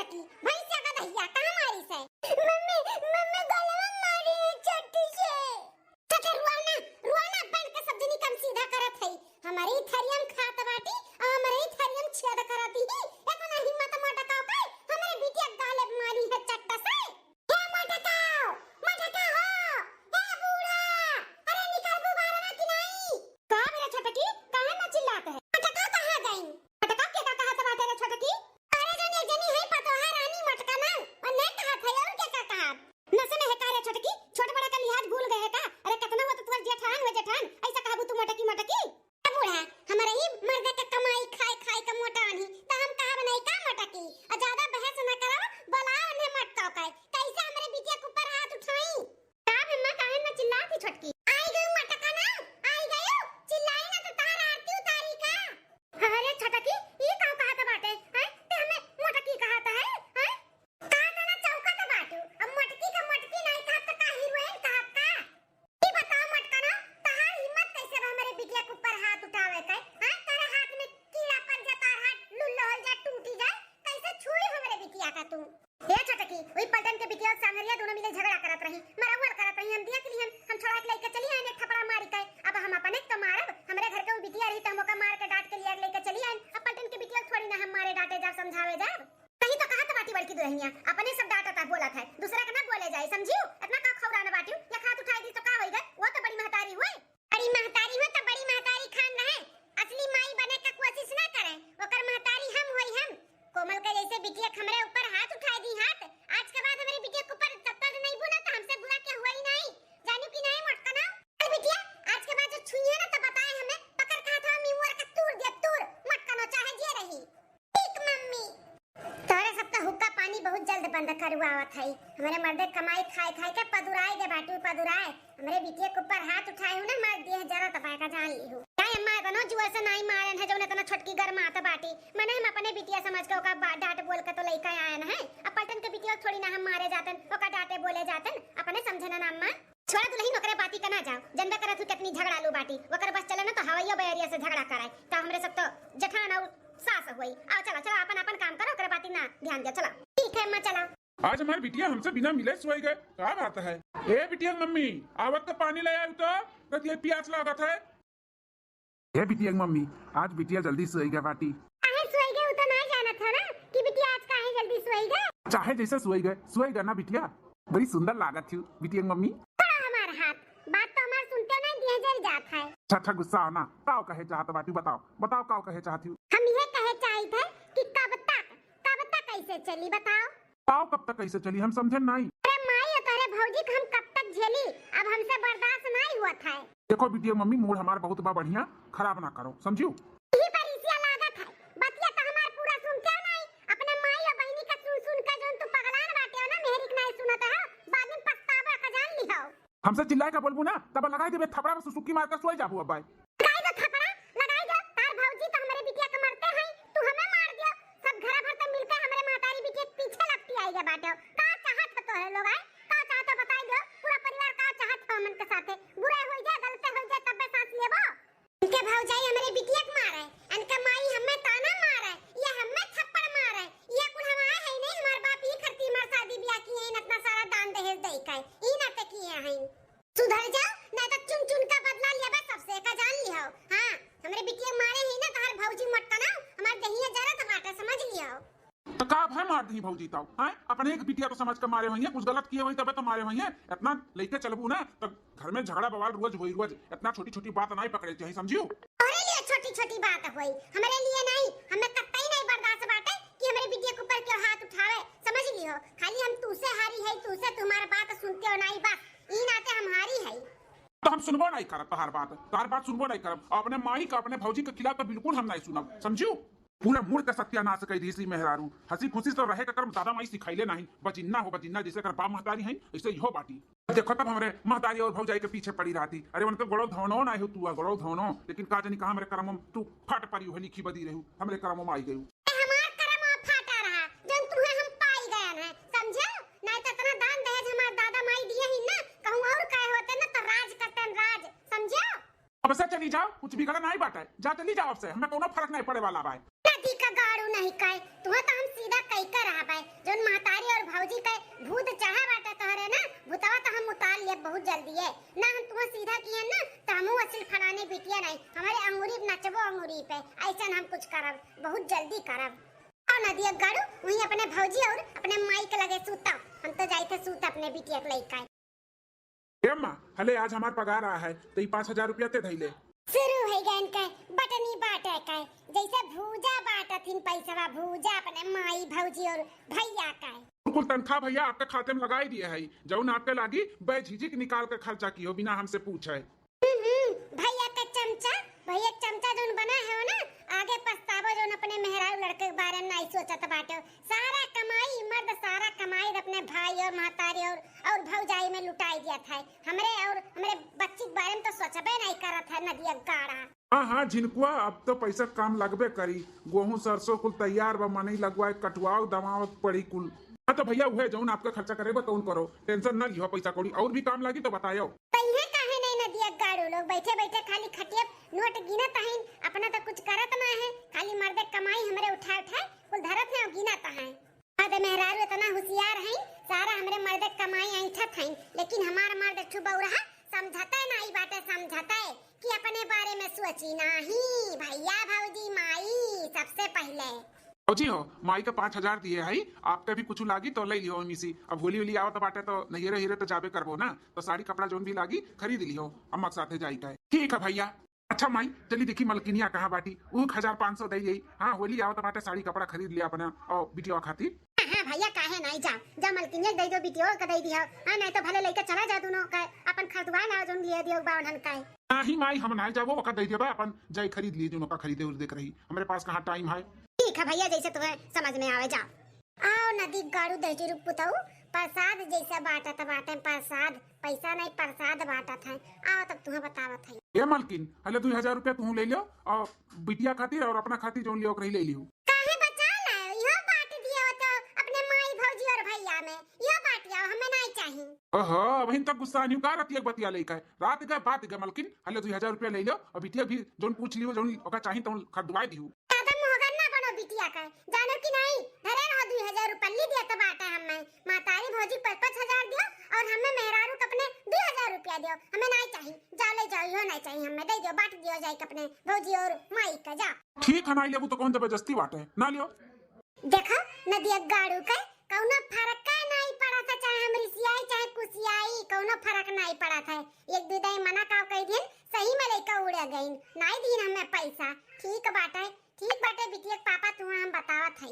छोटकी भैंसिया का दहिया कहां मारी से? मम्मी मम्मी गलवा मारी है चट्टी से। सके रुआना बन के सब जनी कम सीधा करत है। हमारी थरियम खात बाटी और हमारी थरियम छेद करती ही। इतना हिम्मत मोटा का पे हमारे बिटिया गाले मारी है चट्टा से। हे मोटा का हो हे बूढ़ा अरे निकल गुब्बारा ना कि नहीं? का मेरा छोटकी काहे ना चिल्लाते है? मोटा का कहां गई? मोटा का के का कहा था तेरे छोटकी? अरे जनी है पतो है रानी मटका ना और ने कहा था और के का कहा? नसे ने है का रे छोटकी छोट बड़ा का लिहाज भूल गए है का? अरे कितना वो तो तुर जेठान हो जेठान ऐसा कहबू तू मोटकी बूढ़ा हमारे ही मर्द का कमाई खाई का मोटा आनी तो हम कहा बनाई का मोटकी और ज्यादा बहस न करो बुलाओ ने मटका का कैसे हमारे बिटिया के ऊपर हाथ उठाई? का मम्मा काहे ना चिल्लाती छोटकी? आई गई मटका ना आई गई चिल्लाई ना तो तार आरती उतारी का। अरे छोटकी ये का कहा था बाटे हैं ते हमें मोटकी कहा था है हैं कहा था ना चौका था बाटू अब मोटकी का मोटकी नहीं कहा तो का हीरोइन कहा का? ये बताओ मटका ना तार हिम्मत कैसे हमारे बिटिया के ऊपर हाथ उठावे का? हां तेरे हाथ में कीड़ा पड़ जाता हाथ लुल्लो हो जा टूटी जाए कैसे छुई हमारे बिटिया का तू? हे छोटकी ओई पलटन के बिटिया सांगरिया दोनों मिले झगड़ा करत रही मरवल करत रही हम दिया के लिए हम छोड़ा के लेके चली आए थपड़ा मारी के अब हम अपने तो मारब हमरे घर के वो बिटिया रही तो हमका मार के डांट के लिया लेके चली आए अब पलटन के बिटिया थोड़ी ना हम मारे डांटे जा समझावे जा कहीं तो कहा तो बाती बड़की दुल्हनिया अपने सब डांटा था बोला था दूसरा का ना बोले जाए समझियो इतना का खौराना बाटियो या खात उठाई दी तो का होई गए वो तो बड़ी महतारी हुई बड़ी महतारी हो तो बड़ी महतारी खान रहे असली माई बने का कोशिश ना करे ओकर महतारी हम होई हम कोमल के जैसे बिटिया हमरे ऊपर हाथ उठाई दी हाथ आज के बाद हमारी बिटिया के ऊपर जब तक नहीं बुना तो हमसे बुरा क्या हुआ ही नहीं जानी कि नहीं मटका ना अरे बिटिया आज के बाद जो छुई है ना तो बताए हमें पकड़ का था मिमुर का तूर दे तूर मटका नो चाहे जे रही ठीक मम्मी तारे सब का हुक्का पानी बहुत जल्द बंद करवावत है हमारे मर्दे कमाई खाए के पदुराए दे बाटू पदुराए हमारे बिटिया के ऊपर हाथ उठाए हूं ना मार दिए जरा तपाए का जान ली हूं काय अम्मा बनो जुआ से नहीं मारन है जो ने तना छोटकी गरमा आता बाटी मने हम अपने बिटिया समझ के ओका डांट बोल के तो लइका आयन है अब पलटन के बिटिया थोड़ी ना हम मारे जातन ओका डांटे बोले जातन अपने समझे ना अम्मा छोड़ा दुल्ही नौकरे बाती का ना जाओ जनबे करत हूं कितनी झगड़ा लू बाटी ओकर बस चले ना तो हवैया बैरिया से झगड़ा कराए तो हमरे सब तो जठान और सास हुई आओ चला अपन काम करो ओकर बाती ना ध्यान दे चला ठीक है अम्मा चला आज हमारी बिटिया हमसे बिना मिले सोई गए क्या बात है? ए बिटिया मम्मी आवत तो पानी ले आई तो कतिए प्यास लागत है। ए बिटिया मम्मी आज बिटिया जल्दी सोई गए बाटी काहे सोई गए उतना नहीं जाना था ना कि बिटिया आज काहे जल्दी सोई गए? चाहे जैसे सोई गए ना बिटिया बड़ी सुंदर लागत थी बिटिया मम्मी। थोड़ा हमारा हाथ बात तो हमार सुनते नहीं दिया जल जात है। अच्छा गुस्सा हो ना काओ कहे चाहत बाटी बताओ काओ कहे चाहती हूँ। हम ये कहे चाहते थे कि कब तक कैसे चली बताओ? काओ कब तक कैसे चली हम समझे नहीं। अरे माई अरे भौजी हम कब तक झेली अब हमसे बर्दाश्त नहीं हुआ था। देखो बिटिया मम्मी मूड हमारा बहुत बढ़िया खराब ना करो समझियो। यही पर इसिया लागत है बतिया तो हमार पूरा सुनते हो नहीं अपने माई और बहनी का सुन के जोन तू पगलान बाटे हो ना मेहरिक नहीं सुनत है बाद में पछतावा का जान लिहो। हमसे चिल्लाए का बोलबू ना तब लगाई देबे थपड़ा में सुसुकी मार कर सोई जाबू अब भाई। लगाई दो थपड़ा लगाई दो तार भौजी तो हमारे बिटिया के मरते हैं तू हमें मार दियो सब घर भर तो मिलकर हमारे महतारी बिटिया के पीछे लगती आई है बाटे का चाहत तो है लोग का चाहत बताई दो पूरा परिवार का चाहत है मन के साथे बुरा हो जाए गलत हो जाए तब सांस लेबो। इनके भौजाई हमारे बिटिया के मारे इनका माई हमें ताना मारे ये हमें थप्पड़ मारे ये कुल हमारा है नहीं हमार बाप ही करती हमार शादी ब्याह की है इतना सारा दान दहेज दई का ई ना ते किए हैं सुधर जाओ नहीं तो चुन का बदला लेबे सबसे का जान लियो। हां हमारे बिटिया मारे ही ना तार भौजी मटका ना हमार दहिया जरा तो बाटा समझ लियो। तो का भाई मार दी भौजी ताऊ हैं अपने एक बिटिया को समझ कर मारे हुई है कुछ गलत किए हुई तब तो मारे हुई है इतना लेके चलबू ना तो घर में झगड़ा बवाल रोज इतना छोटी बात नहीं पकड़े चाहिए समझियो। अरे लिए छोटी बात हुई हमारे लिए नहीं हमें कतई नहीं बर्दाश्त बाटे कि हमारे बिटिया के ऊपर क्यों हाथ उठावे समझ लियो खाली हम तुसे हारी है तुसे तुम्हारा बात सुनते हो नहीं बस ई नाते हम हारी है तो हम सुनबो नहीं करब तोहार बात सुनबो नहीं करब अपने माई का अपने भौजी के खिलाफ तो बिल्कुल हम नहीं सुनब समझियो। पूरा मूड का सत्यानाश कर दी मेहरारू हंसी खुशी तो रहे कर दादा माई सिखाइले नहीं बजिन्ना जैसे कर बाप महतारी है ऐसे ही हो बाटी। देखो तब हमारे महतारी और भौजाई के पीछे पड़ी रहती अरे उनके गड़ो धवनो ना हो तू गड़ो धवनो लेकिन का जानी कहा हमारे कर्म तू फट पड़ी हो लिखी बदी रहू हमारे कर्म में आई गई हमार कर्म फाटा रहा जन तुम्हें हम पाई गए हैं समझो नहीं तो इतना दान दहेज हमार दादा माई दिए ही ना कहूं और कहे होते ना तो राज करते राज समझो। अब से चली जाओ कुछ बिगड़ा नहीं बाटे जा चली जाओ अब से हमें कोनो फर्क नहीं पड़े वाला भाई नदी का गाड़ू नहीं कहे तुम्हें तो हम सीधा कही कर रहा भाई कुछ करब, बहुत जल्दी करब। और नदिया गाड़ू वहीं अपने भौजी और अपने माई के लगे सूता। हम तो जाई थे सूत अपने बिटिया के लइका। ए अम्मा हले आज हमार पगार आ है तो 5,000 रुपया ते धैले। शुरू है गन का बटनी बाटे का, जैसे भूजा बाटथिन पैसा भूजा अपने माई भौजी और भैया का। बिल्कुल तनख्वाह भैया आपके खाते में लगाई दिए है, जौन आपके लागी बेझिझक निकाल के खर्चा कियो बिना हमसे पूछे। भैया का चमचा, भैया चमचा जोन बना है ना, आगे पछतावो जोन अपने मेहरारू लड़के के बारे में नहीं सोचत बाटे। सारा कमाई मर्द सारा कमाई अपने भाई और महतारी और भौजाई में लुटाई दिया था। हमरे बच्ची के बारे में तो सोचबे नहीं करत है नदिया गाड़ा। हाँ झिनकुआ अब तो पैसा काम लगबे करी, गेहूं सरसों कुल तैयार बा, मनी लगवाए कटवाओ दवाओ पड़ी कुल। हाँ तो भैया वह जौन आपका खर्चा करेगा तो करो, टेंशन न लियो, पैसा कौड़ी और भी काम लगी तो बतायो। लोग बैठे बैठे खाली खटिया नोट गिनत हैं, अपना तो कुछ करत ना है, खाली मर्दे कमाई हमरे उठा कुल धरत है और गिनत हैं। मर्द मेहरारू इतना होशियार हैं, सारा हमरे मर्दे कमाई ऐठत हैं, लेकिन हमारा मर्द छुबौ रहा समझता नहीं बाटे, समझता है कि अपने बारे में सोची नहीं। भैया भौजी माई सबसे पहले। जी हो माई का 5,000 दिए है, आपके भी कुछ लागी तो ले लियो मिसी। अब होली होली आओ तो बाटे तो नहिरे हीरे तो जाबे करबो ना, तो साड़ी कपड़ा जोन भी लागी खरीद लियो, अम्मा साथे जाई का। ठीक है भैया। अच्छा माई चली देखी मलकिनिया कहाँ बाटी, 1,500 दे यही। हाँ होली आओ तो बाटे साड़ी कपड़ा खरीद लिया अपना और बिटिया खातिर। हाँ भैया काहे नहीं जा मलकिनिया दे दो बिटिया का दे दिया। हां नहीं तो भले लेके चला जा दोनों का, अपन खरीदवा ना जोन लिए दियो बावनन का। नहीं माई हम नहीं जाबो, ओका दे देबा, अपन जाई खरीद लिए जोन का खरीदे उर देख रही, हमारे पास कहाँ टाइम है। ठीक है भैया जैसे तुम्हें समझ में आवे जा। आओ नदी गाड़ू दही रूप पुताऊ प्रसाद जैसा बांटत बाटे, प्रसाद पैसा नहीं प्रसाद बांटत है। आओ तब तुम्हें बतावत है। ये मालकिन हले 2,000 रुपया तू ले लियो और बिटिया खातिर और अपना खातिर जोन लियो रही ले लियो। काहे बचा ले, यो बांट दिया तो अपने माई भौजी और भैया में यो बांट दिया, हमें नहीं चाहिए। ओहो वहीं तक गुस्सा नहीं का रतिया बतिया लेका है, रात के बात के मालकिन हले 2,000 रुपया ले लियो और बिटिया भी जोन पूछ लियो जोन ओका चाहिए तो खरीदवाई दियो। बिटिया का जानो कि नहीं, धरे रहो 2,000 रुपया ली दिया तो बाटा हमें मातारी भौजी 5,000 दियो और हमें मेहरारू को अपने 2,000 रुपया दियो, हमें नहीं चाहिए। जा ले जाओ, यो नहीं चाहिए, हमें दे दियो, बांट दियो जाए अपने भौजी और माई का। जा ठीक है ना लेबू तो कौन जबरदस्ती बाटे ना लियो। देखो नदिया गाड़ू का कौनो फर्क का नहीं पड़ा था, चाहे हम रिसियाई चाहे कुसियाई कौनो फर्क नहीं पड़ा था। एक दो दिन मना का कह दिन सही में लेकर उड़ गई, नहीं दिन हमें पैसा। ठीक बाटे ठीक बाटे बिटिया पापा तुम्हें हम बतावत है।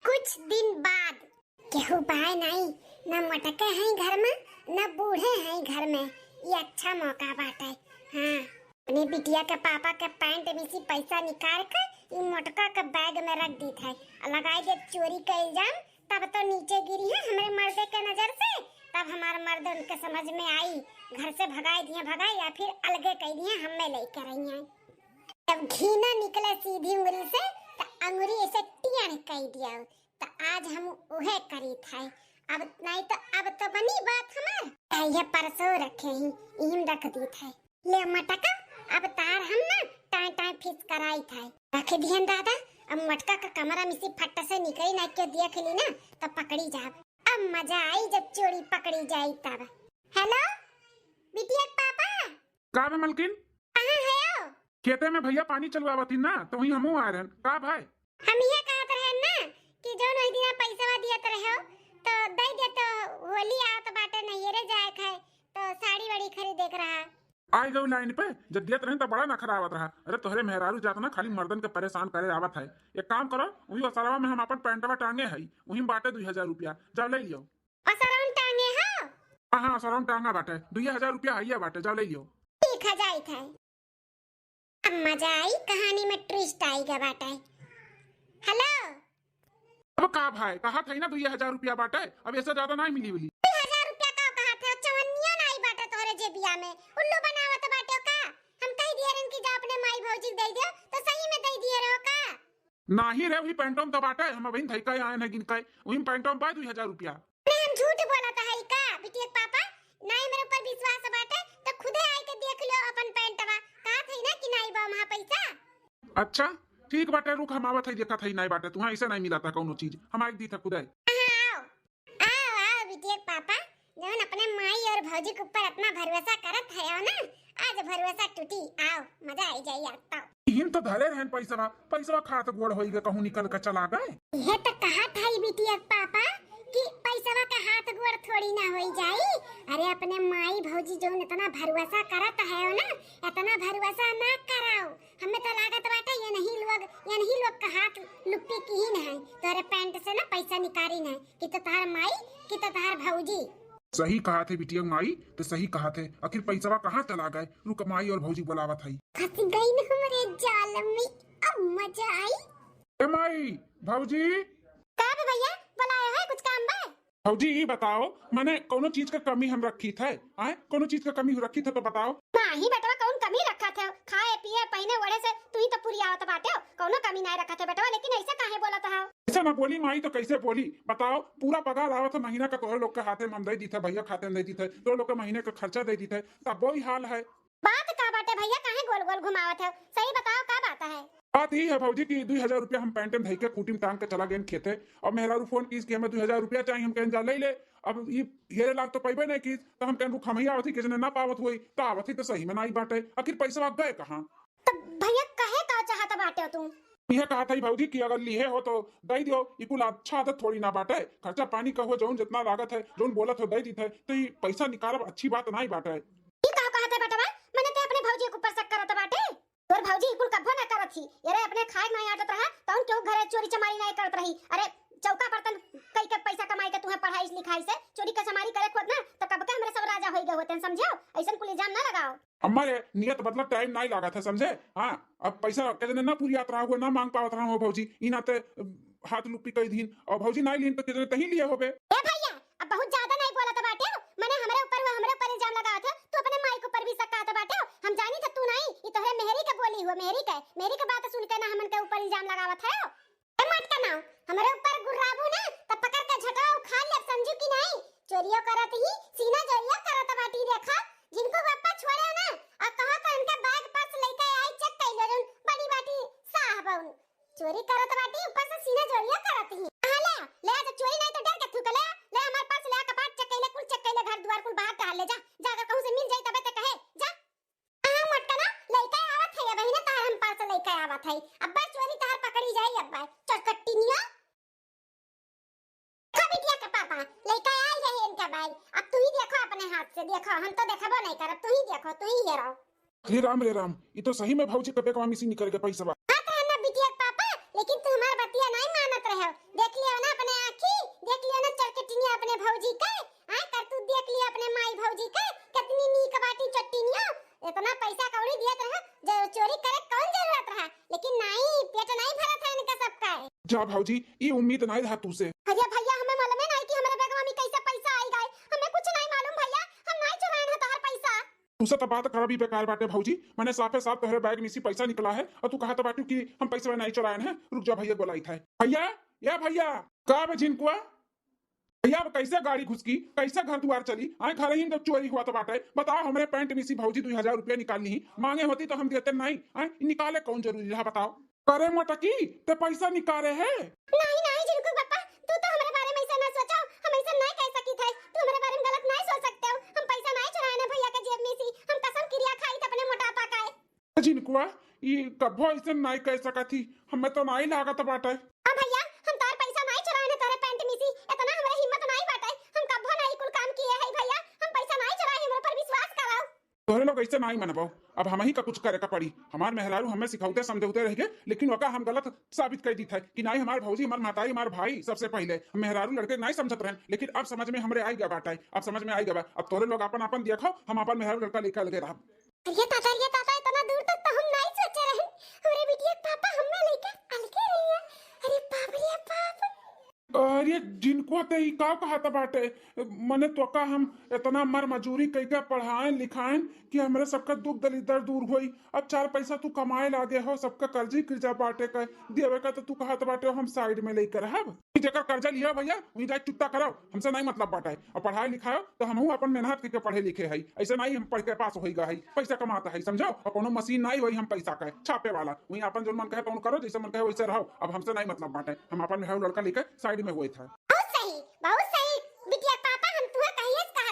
कुछ दिन बाद केहू बाय नहीं, न मटके हैं घर में न बूढ़े हैं घर में, ये अच्छा मौका बाटे। हाँ अपने बिटिया के पापा के पैंट में से पैसा निकाल कर ये मोटका के बैग में रख दी था, लगाई दे चोरी का इल्जाम, तब तो नीचे गिरी है हमारे मर्दे के नजर से। तब हमारा मर्द उनके समझ में आई, घर से भगाई दिए भगाई या फिर अलगे कह दिए हमें लेकर आई हैं। जब घी न निकले सीधी उंगली से तो अंगुरी ऐसे टियान कह दिया, तो आज हम उहे करी था। अब नहीं तो अब तो बनी बात हमार, ये परसों रखे ही इम रख दी था। ले मटका अब तार हम ना टाई टाई फिस कराई था, रखे दिहन दादा। अब मटका का कमरा में से फट से निकली ना के देख ली ना तो पकड़ी जाब। अब मजा आई जब चोरी पकड़ी जाई तब। हेलो बिटिया पापा का बे मलकिन, कहां है हो? खेते में भैया पानी चलवावती ना तो वही हमू आ रहन। का भाई हम ये कहत रहे ना कि जो नई दिन पैसा दियत रहे तो दे दे, तो होली आवत बाटे नहीं रे जाए खाए तो साड़ी वाड़ी खरीदे के रहा। आई गई लाइन पे जब दियत रही तो बड़ा नखरा आवत रहा। अरे तोहरे मेहरारू जात ना खाली मर्दन के परेशान करे आवत है। एक काम करो वही असरवा में हम अपन पैंटवा टांगे है, वही बाटे 2,000 रुपया जाओ ले लियो। असरौन टांगे हो? हाँ असरवा टांगा बाटे 2,000 रुपया है बाटे जाओ ले लियो। ठीक है जाई था। अब मजा आई, कहानी में ट्विस्ट आएगा बाटे। हेलो अब का भाई कहा था ना 2,000 रुपया बाटे, अब ऐसा ज्यादा नहीं मिली बोली। 2,000 रुपया का कहा था, चवन्निया नहीं बाटे तोरे जेबिया में, उल्लू बनावत बाटे का। हम कह दिए रन कि जा अपने माई भौजी दे दियो तो सही में दे दिए रहो का। नहीं रे वही पैंटोम तो बाटे, हम वही थई का आए न गिन के वही पैंटोम पाए 2,000 रुपया। अरे हम झूठ बोलत है का बिटिया पापा, नहीं मेरे ऊपर विश्वास बाटे तो खुदे आई के देख लो अपन पैंटवा, कहा थई ना कि नहीं बा वहां पैसा। अच्छा ठीक बाटे रुक हम आवत है, देखा थई नहीं बाटे तुहा ऐसे नहीं मिला था कोनो चीज, हम आई दी था खुदे। आओ आओ आओ बिटिया पापा जौन अपने माई और भौजी के ऊपर अपना भरोसा करत है ना, आज भरोसा टूटी। आओ मजा आई जाई आता। इन तो धरे रहन पैसा खात गोड़ होई गए, कहूं निकल के चला गए। यह तो कहा था बिटिया पापा कि पैसा का हाथ गोड़ थोड़ी ना होई जाई। अरे अपने माई भौजी जो इतना भरोसा करत है ना, इतना भरोसा ना कराओ। हमें तो लागत बाटे ये नहीं लोग का हाथ लुप्पी की ही नहीं, तोरे पैंट से ना पैसा निकारी नहीं कि तो तार माई कि तो तार भौजी। सही कहा थे बिटिया माई, तो सही कहा थे। आखिर पैसा कहाँ चला गए? रुक माई और भौजी बुलावत है। फंस गई ना हमारे जाल में, अब मजा आई। ए माई भौजी, का बे भैया बुलाया है, कुछ काम बा? भौजी ये बताओ, मैंने कोनो चीज का कमी हम रखी थे? आए कोनो चीज का कमी रखी थे तो बताओ। नहीं बेटवा, कौन कमी रखा थे? खाए पिए पहने ओढ़े से तू ही तो पूरी आवत बाटे हो, कोनो कमी नहीं रखा थे बेटवा। लेकिन ऐसे काहे बोलत हो? ऐसा ना बोली माई तो कैसे बोली बताओ? पूरा पगार आवत है महीना का, तोहरे लोग के हाथे में हम दे दी थे, भैया खाते में दे दी थे, तो लोग के महीने का खर्चा दे दी थे, तब वही हाल है। बात का बाटे भैया, काहे गोल गोल घुमावत है? सही बताओ का बात है? बात यही है भौजी की 2000 रुपया हम पैंट में धई के खूटी में टांग के चला गए खेते, और मेहरारू फोन की कि हमें 2000 रुपया चाहिए। हम कहें जा ले ले। अब ये हेरे लाख तो पैबे नहीं की, तो हम कहें हम ही आवत ही, किसी ने ना पावत हुई तो आवत ही तो सही में नहीं बाटे। आखिर पैसा गए कहाँ? तो भैया कहे का चाहता बाटे हो तुम? यह कहा था भौजी की अगर लिए हो तो दे दियो। ये कुल अच्छा आदत थोड़ी ना बाटे। खर्चा पानी का हो जौन जितना लागत है जौन बोलत हो दे दी थे, तो ये पैसा निकालब अच्छी बात नहीं बाटे। ये का कहत है बेटवा? मैंने ते अपने भौजी के ऊपर शक करत बाटे। तोर भौजी कुल कब्बो ना करत थी। अरे अपने खाए नहीं आटत रहा तौन क्यों घरे चोरी चमारी नहीं करत रही? अरे चौका बर्तन कई के पैसा कमाई के तुम्हें पढ़ाई लिखाई से चोरी का चमारी करे खुद ना, तो कब के हमरे सब राजा होई गए होते हैं, समझो? ऐसा कुल इल्जाम ना लगाओ। हमारे नियत मतलब टाइम नहीं लगा था, समझे? हाँ, अब पैसा कितने ना पूरी यात्रा हुआ ना मांग पावत रहा हो भौजी। इन आते हाथ लुप्पी कई दिन और भौजी नहीं लीन तो कितने तही लिए होबे। ए भैया अब बहुत ज्यादा नहीं बोलत बाटे हो। मैंने हमरे ऊपर इल्जाम लगावत है, तू अपने माई के ऊपर भी शक करत बाटे हो। हम जानी था तू नहीं, ई तोहरे मेहरी के बोली हो, मेहरी के बात सुन के ना हमन के ऊपर इल्जाम लगावत है। ए मत का नाउ हमरे ऊपर गुर्राबू ना त पकड़ के झटाओ खा ले, समझू कि नहीं? चोरियो करत ही सीना जोरिया करत बाटी। देखा जिनको गप्पा छोड़े ना आ कहा तो इनका बैग पर्स लेके आई, चेक कइलो जन बड़ी बाटी साहब चोरी करत बाटी, ऊपर से सीना जोरिया करत ही। हां ले तो चोरी नहीं तो डर के थूक ले हमार पर्स ले, कपाट चेक कइले, कुल चेक कइले, घर द्वार कुल बाहर टहल ले। जा जाकर कहूं से मिल जाई तबे ते कहे जा। हां मटका ना लेके आवत है बहिना, तार हम पर्स लेके आवत है। अब्बा चोरी तार पकड़ी जाई अब्बा चटकट्टीनिया। बिटिया के पापा लेके आई रहे इनका बैग। अब तू ही देखो अपने हाथ से, देखो हम तो देखबो नहीं करब, तू ही देखो, तू ही हेरो। रे राम, ये तो सही में भौजी कपे कमा मिसी निकल के पैसा बा। हां तो है ना बिटिया के पापा, लेकिन तू हमार बतिया नहीं मानत रहे हो। देख लियो ना अपने आंखी, देख लियो ना चरकटिनिया अपने भौजी के। हां कर तू देख लियो अपने माई भौजी के कितनी नीक बाटी चट्टीनिया। इतना पैसा कौड़ी दियत रहा, जो चोरी करे कौन जरूरत रहा? लेकिन नहीं, पेट नहीं भरत है इनका सबका। जा भौजी, ये उम्मीद नहीं था तू से। अरे भैया हमें मालूम है नहीं कि हमारे बैग में कैसे पैसा आई गए। हमें कुछ नहीं मालूम भैया, हम नहीं चुराए ना तार पैसा। तुसे तो बात कर भी बेकार बाटे भौजी। मैंने साफे साफ तोहरे बैग में से पैसा निकला है और तू कहा तो बाटू कि हम पैसा नहीं चुराए हैं। रुक जा भैया बोलाई था। भैया या भैया का बे जिनकुआ भैया कैसे गाड़ी घुसकी, कैसे घर द्वार चली? आए घर ही जब चोरी हुआ तो बाटे बताओ। हमारे पैंट में से भौजी 2000 रुपया निकालनी ही मांगे होती तो हम देते नहीं। आए निकाले कौन जरूरी है बताओ? करे मटकी ते पैसा निकाले है। नहीं जिनको पापा, तू तो हमारे बारे में ऐसा ना सोचो। हम ऐसा नहीं कह सकी थे, तू हमारे बारे में गलत नहीं सोच सकते हो। हम पैसा नहीं चुराए ना भैया के जेब में से, हम कसम क्रिया खाई त अपने मोटापा का है। जिनकुआ ये कभो ऐसे नहीं कह सका थी, हमें तो नहीं लागत बाटे। हां भैया हम तार पैसा नहीं चुराए ना तारे पैंट में से, इतना हमारे हिम्मत नहीं बाटे। हम कभो नहीं कुल काम किए है भैया, हम पैसा नहीं चुराए, हमरा पर विश्वास कराओ। तोहरे लोग ऐसे नहीं मनबो, अब हम ही का कुछ करे का पड़ी। हमार मेहरारू हमें सिखाते समझौते रह गए, लेकिन वका हम गलत साबित कर दी था कि नहीं हमारे भौजी हमारे माताई हमारे भाई सबसे पहले मेहरारू लड़के नहीं समझत रहे। लेकिन अब समझ में हमरे आई गया बाटा, अब समझ में आई गया। अब तोहरे लोग अपन अपन देखो, हम अपन मेहरारू लड़का लेकर लगे रहा। ये ताता इतना दूर तक तो हम नहीं सोचे रहे। अरे बिटिया पापा हमने लेकर अलगे रही है। अरे बाप रे बाप। अरे जिनको ते ही का कहा था बाटे, मने तो का हम इतना मर मजूरी कई के पढ़ाएं लिखाएं कि हमरे सबका दुख दलिदर दूर होई। अब 4 पैसा तू कमाए लागे हो, सबका कर्जी कर्जा बाटे का देवे का तो तू कहा था बाटे हम साइड में लेकर रहब। जेकर कर्जा लिया भैया वही जाके चुकता कराओ, हमसे नहीं मतलब बाटा है। और पढ़ाए लिखाओ तो हमहू अपन मेहनत करके पढ़े लिखे है, ऐसे नहीं हम पढ़ के पास होई गए है, पैसा कमाता है समझो। और कोनो मशीन नहीं होई हम पैसा का छापे वाला, वही अपन जो मन कहे तो करो, जैसे मन कहे वैसे रहो। अब हमसे नहीं मतलब बाटे, हम अपन मेहरारू लड़का लेकर साइड में हुए था। बहुत सही बिटिया पापा, हम तुम्हें कहिए कहा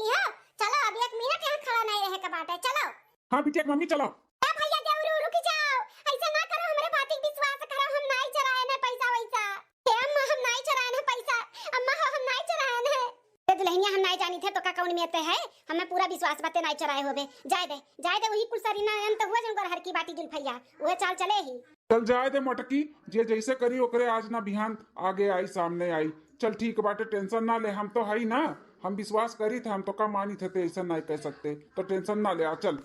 नहीं हो। चलो अभी 1 मिनट यहाँ खड़ा नहीं रहे के बाटे, चलो। हाँ बिटिया के मम्मी चलो। ए भैया देवरू रुक जाओ, ऐसा ना करो, हमरे बात पे विश्वास करो, हम नहीं चराए ना पैसा वैसा। ए अम्मा हम नहीं चराए ना पैसा, अम्मा हो हम नहीं चराए ना। ए दुल्हनिया हम नहीं जानी थे तो का कौन में ते है, हमें पूरा विश्वास बाते नहीं चराए होबे। जाए दे वही कुल सरीना अंत हुआ जन हर की बाटी जुल्फैया वह चाल चले ही। चल जाए दे मोटकी, जे जैसे करी ओकरे आज ना बिहान आगे आई सामने आई। चल ठीक बाटे, टेंशन ना ले, हम तो है ही ना, हम विश्वास करी थे, हम तो का मानी थे, ऐसा नहीं कह सकते, तो टेंशन ना ले, आ चल।